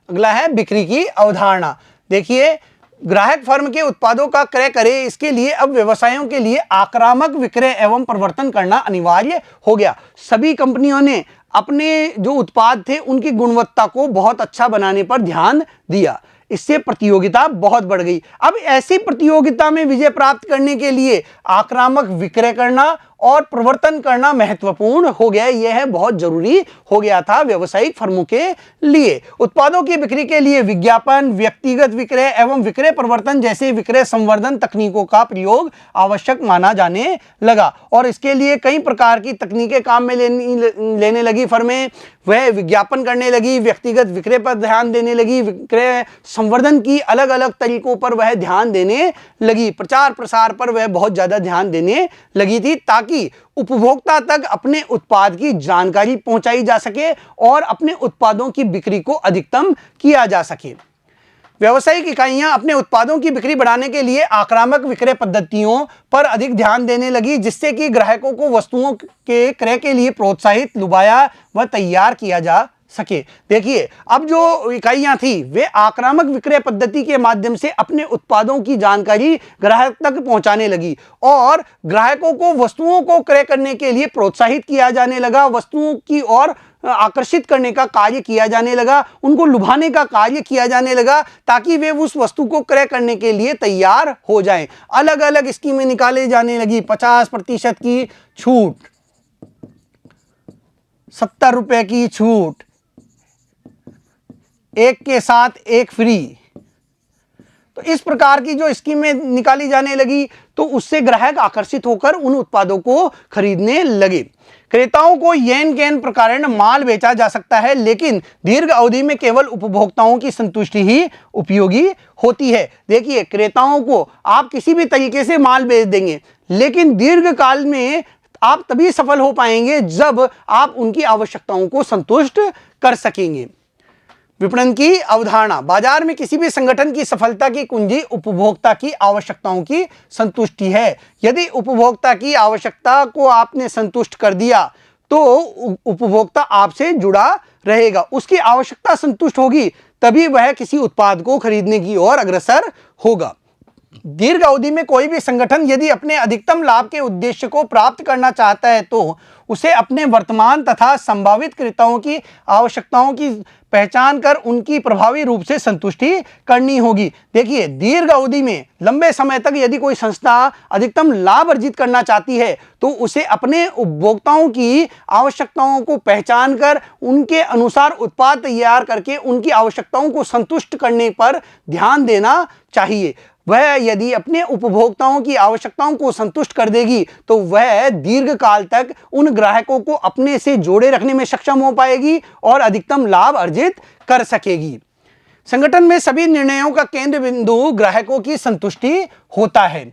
अगला है बिक्री की अवधारणा। देखिए, ग्राहक फर्म के उत्पादों का क्रय करे, इसके लिए अब व्यवसायों के लिए आक्रामक विक्रय एवं प्रवर्तन करना अनिवार्य हो गया। सभी कंपनियों ने अपने जो उत्पाद थे उनकी गुणवत्ता को बहुत अच्छा बनाने पर ध्यान दिया। इससे प्रतियोगिता बहुत बढ़ गई। अब ऐसी प्रतियोगिता में विजय प्राप्त करने के लिए आक्रामक विक्रय करना और प्रवर्तन करना महत्वपूर्ण हो गया। यह बहुत जरूरी हो गया था व्यावसायिक फर्मों के लिए। उत्पादों की बिक्री के लिए विज्ञापन, व्यक्तिगत विक्रय एवं विक्रय प्रवर्तन जैसे विक्रय संवर्धन तकनीकों का प्रयोग आवश्यक माना जाने लगा, और इसके लिए कई प्रकार की तकनीकें काम में लेने लगी फर्में। वह विज्ञापन करने लगी, व्यक्तिगत विक्रय पर ध्यान देने लगी, विक्रय संवर्धन की अलग अलग तरीकों पर वह ध्यान देने लगी, प्रचार प्रसार पर वह बहुत ज्यादा ध्यान देने लगी थी, ताकि उपभोक्ता तक अपने उत्पाद की जानकारी पहुंचाई जा सके और अपने उत्पादों की बिक्री को अधिकतम किया जा सके। व्यावसायिक इकाइयां अपने उत्पादों की बिक्री बढ़ाने के लिए आक्रामक विक्रय पद्धतियों पर अधिक ध्यान देने लगी, जिससे कि ग्राहकों को वस्तुओं के क्रय के लिए प्रोत्साहित, लुभाया व तैयार किया जा सके। देखिए, अब जो इकाइयां थी वे आक्रामक विक्रय पद्धति के माध्यम से अपने उत्पादों की जानकारी ग्राहक तक पहुंचाने लगी और ग्राहकों को वस्तुओं को क्रय करने के लिए प्रोत्साहित किया जाने लगा, वस्तुओं की ओर आकर्षित करने का कार्य किया जाने लगा, उनको लुभाने का कार्य किया जाने लगा, ताकि वे उस वस्तु को क्रय करने के लिए तैयार हो जाएं। अलग अलग स्कीमें निकाले जाने लगी। 50% की छूट, 70 रुपए की छूट, एक के साथ एक फ्री। तो इस प्रकार की जो स्कीमें निकाली जाने लगी, तो उससे ग्राहक आकर्षित होकर उन उत्पादों को खरीदने लगे। क्रेताओं को येन केन प्रकार माल बेचा जा सकता है, लेकिन दीर्घ अवधि में केवल उपभोक्ताओं की संतुष्टि ही उपयोगी होती है। देखिए, क्रेताओं को आप किसी भी तरीके से माल बेच देंगे, लेकिन दीर्घ काल में आप तभी सफल हो पाएंगे जब आप उनकी आवश्यकताओं को संतुष्ट कर सकेंगे। विपणन की अवधारणा। बाजार में किसी भी संगठन की सफलता की कुंजी उपभोक्ता की आवश्यकताओं की संतुष्टि है। यदि उपभोक्ता की आवश्यकता को आपने संतुष्ट कर दिया तो उपभोक्ता आपसे जुड़ा रहेगा। उसकी आवश्यकता संतुष्ट होगी तभी वह किसी उत्पाद को खरीदने की ओर अग्रसर होगा। दीर्घ अवधि में कोई भी संगठन यदि अपने अधिकतम लाभ के उद्देश्य को प्राप्त करना चाहता है तो उसे अपने वर्तमान तथा संभावित क्रेताओं की आवश्यकताओं की पहचान कर उनकी प्रभावी रूप से संतुष्टि करनी होगी। देखिए, दीर्घ अवधि में लंबे समय तक यदि कोई संस्था अधिकतम लाभ अर्जित करना चाहती है तो उसे अपने उपभोक्ताओं की आवश्यकताओं को पहचान कर उनके अनुसार उत्पाद तैयार करके उनकी आवश्यकताओं को संतुष्ट करने पर ध्यान देना चाहिए। वह यदि अपने उपभोक्ताओं की आवश्यकताओं को संतुष्ट कर देगी तो वह दीर्घ काल तक उन ग्राहकों को अपने से जोड़े रखने में सक्षम हो पाएगी और अधिकतम लाभ अर्जित कर सकेगी। संगठन में सभी निर्णयों का केंद्र बिंदु ग्राहकों की संतुष्टि होता है।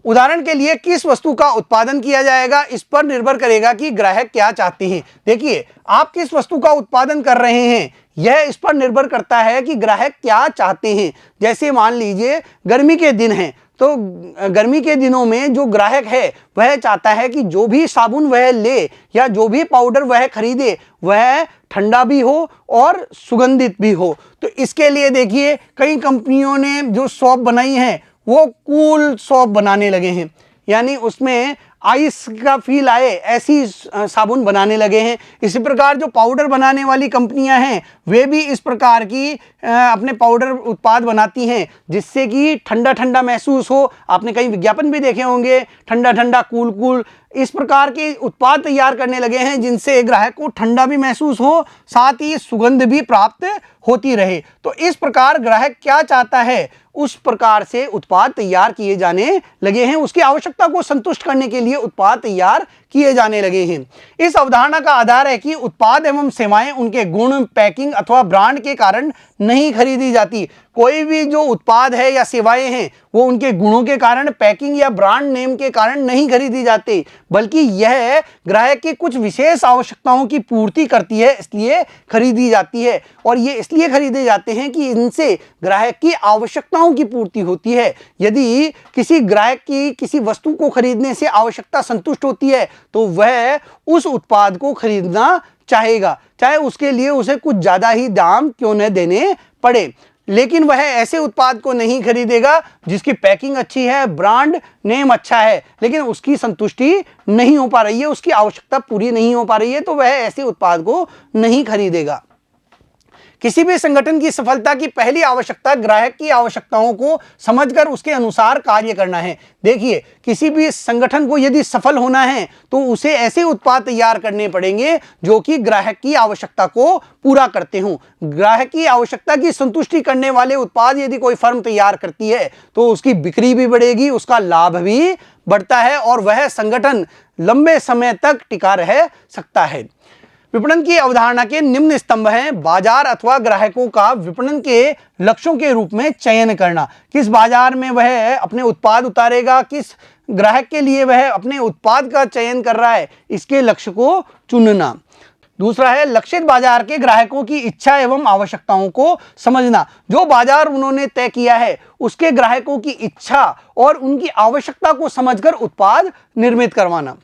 उदाहरण के लिए किस वस्तु का उत्पादन किया जाएगा इस पर निर्भर करेगा कि ग्राहक क्या चाहते हैं। देखिए, आप किस वस्तु का उत्पादन कर रहे हैं यह इस पर निर्भर करता है कि ग्राहक क्या चाहते हैं। जैसे मान लीजिए गर्मी के दिन हैं तो गर्मी के दिनों में जो ग्राहक है वह चाहता है कि जो भी साबुन वह ले या जो भी पाउडर वह खरीदे वह ठंडा भी हो और सुगंधित भी हो। तो इसके लिए देखिए, कई कंपनियों ने जो सौंफ बनाई है वो कूल सौंफ बनाने लगे हैं, यानी उसमें आइस का फील आए ऐसी साबुन बनाने लगे हैं। इसी प्रकार जो पाउडर बनाने वाली कंपनियां हैं वे भी इस प्रकार की अपने पाउडर उत्पाद बनाती हैं जिससे कि ठंडा ठंडा महसूस हो। आपने कई विज्ञापन भी देखे होंगे, ठंडा ठंडा कूल कूल, इस प्रकार के उत्पाद तैयार करने लगे हैं जिनसे ग्राहक को ठंडा भी महसूस हो, साथ ही सुगंध भी प्राप्त होती रहे। तो इस प्रकार ग्राहक क्या चाहता है उस प्रकार से उत्पाद तैयार किए जाने लगे हैं, उसकी आवश्यकता को संतुष्ट करने के लिए उत्पाद तैयार किए जाने लगे हैं। इस अवधारणा का आधार है कि उत्पाद एवं सेवाएं उनके गुण, पैकिंग अथवा ब्रांड के कारण नहीं खरीदी जाती। कोई भी जो उत्पाद है या सेवाएं हैं वो उनके गुणों के कारण, पैकिंग या ब्रांड नेम के कारण नहीं खरीदी जाती, बल्कि यह ग्राहक की कुछ विशेष आवश्यकताओं की पूर्ति करती है इसलिए खरीदी जाती है। और ये इसलिए खरीदे जाते हैं कि इनसे ग्राहक की आवश्यकताओं की पूर्ति होती है। यदि किसी ग्राहक की किसी वस्तु को खरीदने से आवश्यकता संतुष्ट होती है तो वह उस उत्पाद को खरीदना चाहेगा, चाहे उसके लिए उसे कुछ ज़्यादा ही दाम क्यों न देने पड़े। लेकिन वह ऐसे उत्पाद को नहीं खरीदेगा जिसकी पैकिंग अच्छी है, ब्रांड नेम अच्छा है, लेकिन उसकी संतुष्टि नहीं हो पा रही है, उसकी आवश्यकता पूरी नहीं हो पा रही है, तो वह ऐसे उत्पाद को नहीं खरीदेगा। किसी भी संगठन की सफलता की पहली आवश्यकता ग्राहक की आवश्यकताओं को समझकर उसके अनुसार कार्य करना है। देखिए, किसी भी संगठन को यदि सफल होना है तो उसे ऐसे उत्पाद तैयार करने पड़ेंगे जो कि ग्राहक की आवश्यकता को पूरा करते हों। ग्राहक की आवश्यकता की संतुष्टि करने वाले उत्पाद यदि कोई फर्म तैयार करती है तो उसकी बिक्री भी बढ़ेगी, उसका लाभ भी बढ़ता है और वह संगठन लंबे समय तक टिका रह सकता है। विपणन की अवधारणा के निम्न स्तंभ हैं। बाजार अथवा ग्राहकों का विपणन के लक्ष्यों के रूप में चयन करना। किस बाजार में वह अपने उत्पाद उतारेगा, किस ग्राहक के लिए वह अपने उत्पाद का चयन कर रहा है, इसके लक्ष्य को चुनना। दूसरा है लक्षित बाजार के ग्राहकों की इच्छा एवं आवश्यकताओं को समझना। जो बाजार उन्होंने तय किया है उसके ग्राहकों की इच्छा और उनकी आवश्यकता को समझकर उत्पाद निर्मित करवाना।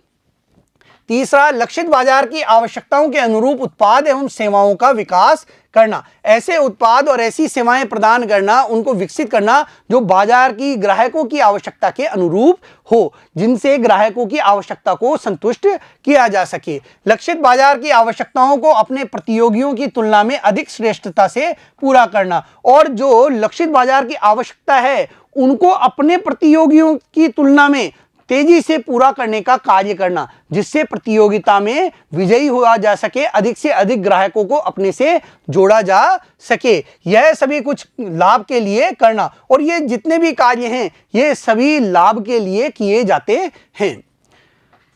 तीसरा, लक्षित बाजार की आवश्यकताओं के अनुरूप उत्पाद एवं सेवाओं का विकास करना। ऐसे उत्पाद और ऐसी सेवाएं प्रदान करना, उनको विकसित करना जो बाजार की ग्राहकों की आवश्यकता के अनुरूप हो, जिनसे ग्राहकों की आवश्यकता को संतुष्ट किया जा सके। लक्षित बाजार की आवश्यकताओं को अपने प्रतियोगियों की तुलना में अधिक श्रेष्ठता से पूरा करना और जो लक्षित बाजार की आवश्यकता है उनको अपने प्रतियोगियों की तुलना में तेजी से पूरा करने का कार्य करना, जिससे प्रतियोगिता में विजयी हुआ जा सके, अधिक से अधिक ग्राहकों को अपने से जोड़ा जा सके। यह सभी कुछ लाभ के लिए करना और ये जितने भी कार्य हैं ये सभी लाभ के लिए किए जाते हैं।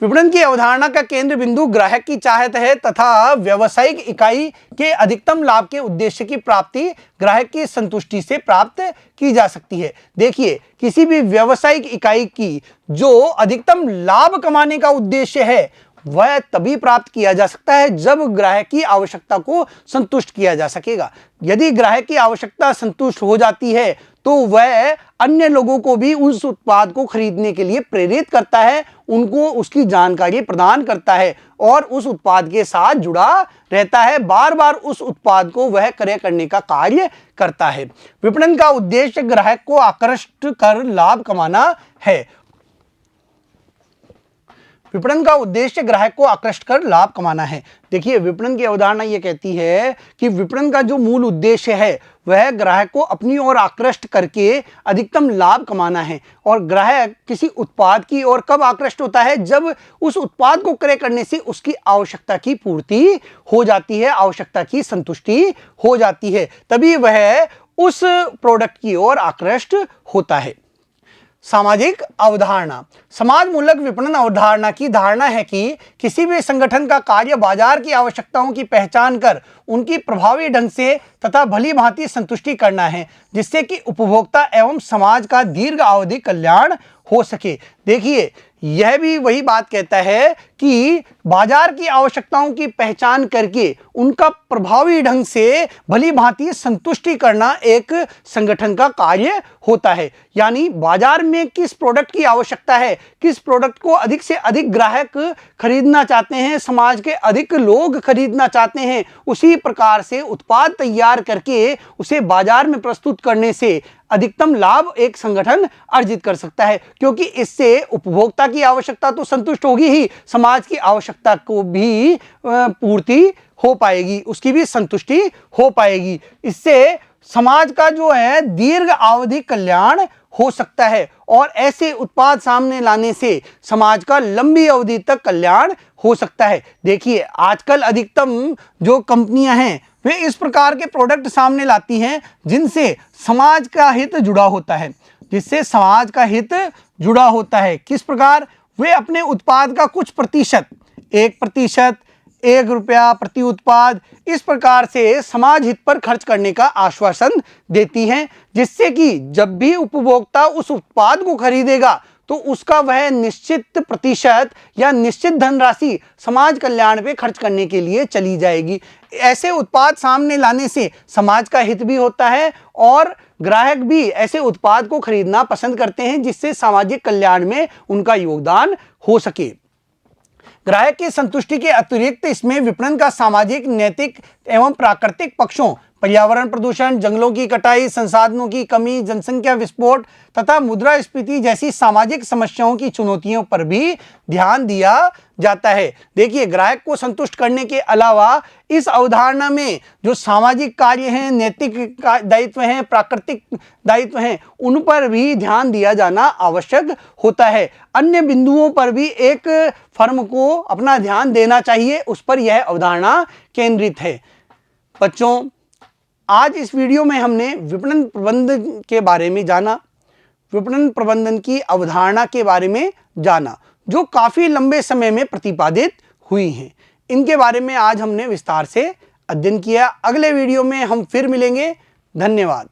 विपणन की अवधारणा का केंद्र बिंदु ग्राहक की चाहत है तथा व्यावसायिक इकाई के अधिकतम लाभ के उद्देश्य की प्राप्ति ग्राहक की संतुष्टि से प्राप्त की जा सकती है। देखिए, किसी भी व्यावसायिक इकाई की जो अधिकतम लाभ कमाने का उद्देश्य है वह तभी प्राप्त किया जा सकता है जब ग्राहक की आवश्यकता को संतुष्ट किया जा सकेगा। यदि ग्राहक की आवश्यकता संतुष्ट हो जाती है तो वह अन्य लोगों को भी उस उत्पाद को खरीदने के लिए प्रेरित करता है, उनको उसकी जानकारी प्रदान करता है और उस उत्पाद के साथ जुड़ा रहता है, बार बार उस उत्पाद को वह क्रय करने का कार्य करता है। विपणन का उद्देश्य ग्राहक को आकृष्ट कर लाभ कमाना है। विपणन का उद्देश्य ग्राहक को आकृष्ट कर लाभ कमाना है। देखिए, विपणन की अवधारणा ये कहती है कि विपणन का जो मूल उद्देश्य है वह ग्राहक को अपनी ओर आकृष्ट करके अधिकतम लाभ कमाना है। और ग्राहक किसी उत्पाद की ओर कब आकृष्ट होता है? जब उस उत्पाद को क्रय करने से उसकी आवश्यकता की पूर्ति हो जाती है, आवश्यकता की संतुष्टि हो जाती है, तभी वह उस प्रोडक्ट की ओर आकृष्ट होता है। सामाजिक अवधारणा। समाज मूलक विपणन अवधारणा की धारणा है कि किसी भी संगठन का कार्य बाजार की आवश्यकताओं की पहचान कर उनकी प्रभावी ढंग से तथा भली भांति संतुष्टि करना है, जिससे कि उपभोक्ता एवं समाज का दीर्घ अवधि कल्याण हो सके। देखिए, यह भी वही बात कहता है कि बाजार की आवश्यकताओं की पहचान करके उनका प्रभावी ढंग से भली भांति संतुष्टि करना एक संगठन का कार्य होता है। यानी बाजार में किस प्रोडक्ट की आवश्यकता है, किस प्रोडक्ट को अधिक से अधिक ग्राहक खरीदना चाहते हैं, समाज के अधिक लोग खरीदना चाहते हैं, उसी प्रकार से उत्पाद तैयार करके उसे बाजार में प्रस्तुत करने से अधिकतम लाभ एक संगठन अर्जित कर सकता है, क्योंकि इससे उपभोक्ता की आवश्यकता तो संतुष्ट होगी ही, समाज की आवश्यकता को भी पूर्ति हो पाएगी, उसकी भी संतुष्टि हो पाएगी। इससे समाज का जो है दीर्घ अवधि कल्याण हो सकता है और ऐसे उत्पाद सामने लाने से समाज का लंबी अवधि तक कल्याण हो सकता है। देखिए, आजकल अधिकतम जो कंपनियां हैं वे इस प्रकार के प्रोडक्ट सामने लाती हैं जिनसे समाज का हित जुड़ा होता है, जिससे समाज का हित जुड़ा होता है। किस प्रकार? वे अपने उत्पाद का कुछ प्रतिशत, 1%, ₹1 प्रति उत्पाद, इस प्रकार से समाज हित पर खर्च करने का आश्वासन देती हैं, जिससे कि जब भी उपभोक्ता उस उत्पाद को खरीदेगा तो उसका वह निश्चित प्रतिशत या निश्चित धनराशि समाज कल्याण पे खर्च करने के लिए चली जाएगी। ऐसे उत्पाद सामने लाने से समाज का हित भी होता है और ग्राहक भी ऐसे उत्पाद को खरीदना पसंद करते हैं, जिससे सामाजिक कल्याण में उनका योगदान हो सके। ग्राहक की संतुष्टि के अतिरिक्त इसमें विपणन का सामाजिक, नैतिक एवं प्राकृतिक पक्षों, पर्यावरण प्रदूषण, जंगलों की कटाई, संसाधनों की कमी, जनसंख्या विस्फोट तथा मुद्रास्फीति जैसी सामाजिक समस्याओं की चुनौतियों पर भी ध्यान दिया जाता है। देखिए, ग्राहक को संतुष्ट करने के अलावा इस अवधारणा में जो सामाजिक कार्य हैं, नैतिक दायित्व हैं, प्राकृतिक दायित्व हैं, उन पर भी ध्यान दिया जाना आवश्यक होता है। अन्य बिंदुओं पर भी एक फर्म को अपना ध्यान देना चाहिए, उस पर यह अवधारणा केंद्रित है। बच्चों, आज इस वीडियो में हमने विपणन प्रबंधन के बारे में जाना, विपणन प्रबंधन की अवधारणा के बारे में जाना, जो काफ़ी लंबे समय में प्रतिपादित हुई हैं। इनके बारे में आज हमने विस्तार से अध्ययन किया। अगले वीडियो में हम फिर मिलेंगे। धन्यवाद।